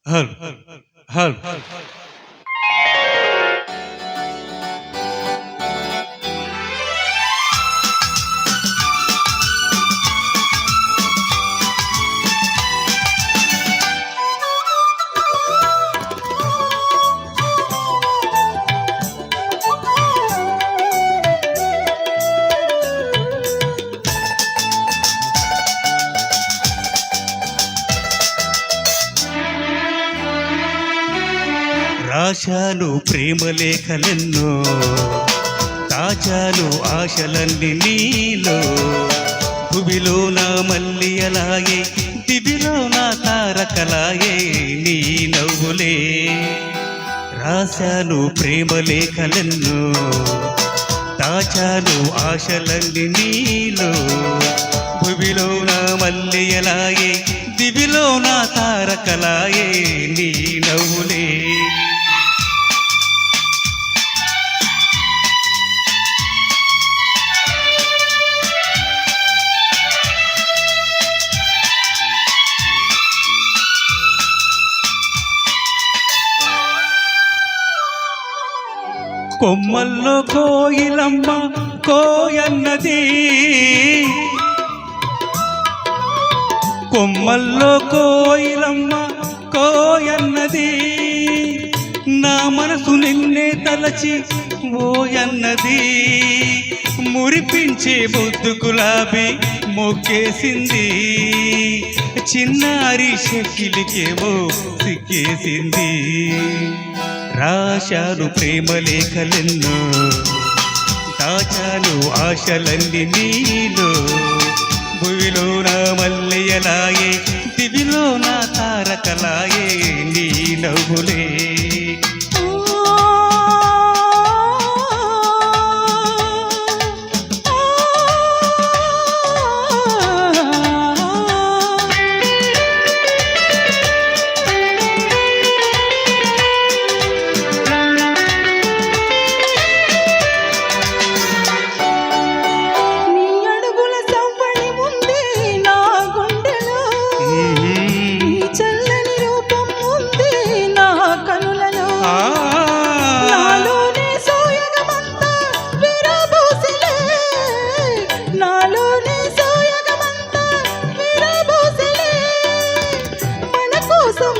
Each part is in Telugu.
హల్ హల్ రాశాను ప్రేమలేఖలెన్నో, దాచాను ఆశలన్నీ నీలో. భువిలో నా మల్లి అలాగే, దివిలో నా తారకలాగే నీ నవ్వులే. రాశాను ప్రేమలేఖలెన్నో, దాచాను ఆశలన్నీ నీలో. భువిలో నా మల్లి అలాగే, దివిలో నా తారకలాగే నీ నవ్వులే. కొమ్మల్లో కోయిలమ్మ కోయన్నది, కొమ్మల్లో కోయిలమ్మ కోయన్నది. నా మనసు నిన్నే తలచి ఓయన్నది. మురిపించే బొద్దు గులాబీ మొక్కేసింది, చిన్నారి షకిలికేమో సిక్కేసింది. రాశాను ప్రేమలేఖలెన్నో, దాచాను ఆశలన్నీ నీలో. భువిలో నా మల్లెయలాగే, దివిలో నా తారకలాగే నీ నవ్వులే.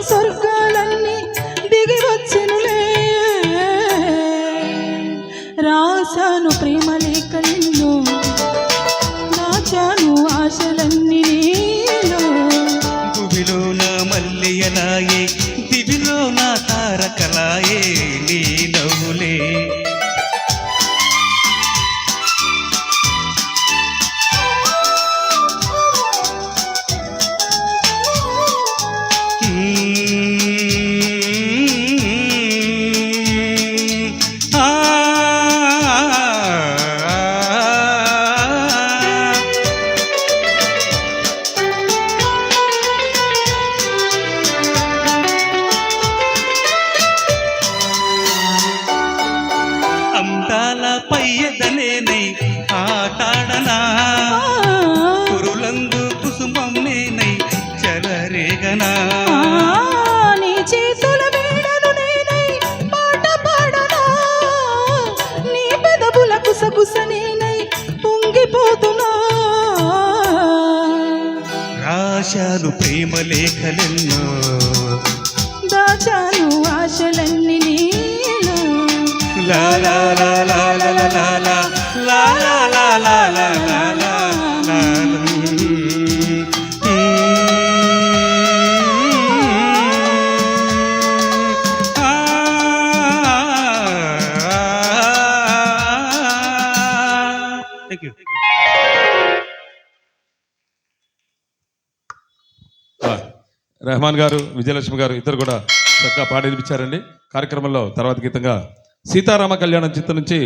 స్వర్గాలన్నీ దిగి వచ్చినులే. రాశాను ప్రేమలేఖలెన్నో, దాచాను ఆశలన్నీ నీలో. భువిలో నా మల్లెయలాగే, దివిలో నా తారకలాగే నీ నవ్వులే. అందాల పయ్యదనేనై ఆటాడనా, కురులందు కుసుమం నేనై చలరేగనా. నీ చేతుల వీణను నేనై పాట పాడనా, నీ పెదవుల కుసగుస నేనై పొంగిపోతున్నా. రాశాను ప్రేమలేఖలెన్నో, దాచాను ఆశలన్నీ నీలో. లా లా లా లా లా లా లా లా లా లా లా లా లా లా. Thank you. రెహమాన్ గారు, విజయలక్ష్మి గారు ఇద్దరు కూడా చక్కగా పాట వినిపించారండి. కార్యక్రమంలో తర్వాత గీతంగా సీతారామ కళ్యాణం చిత్రం నుంచి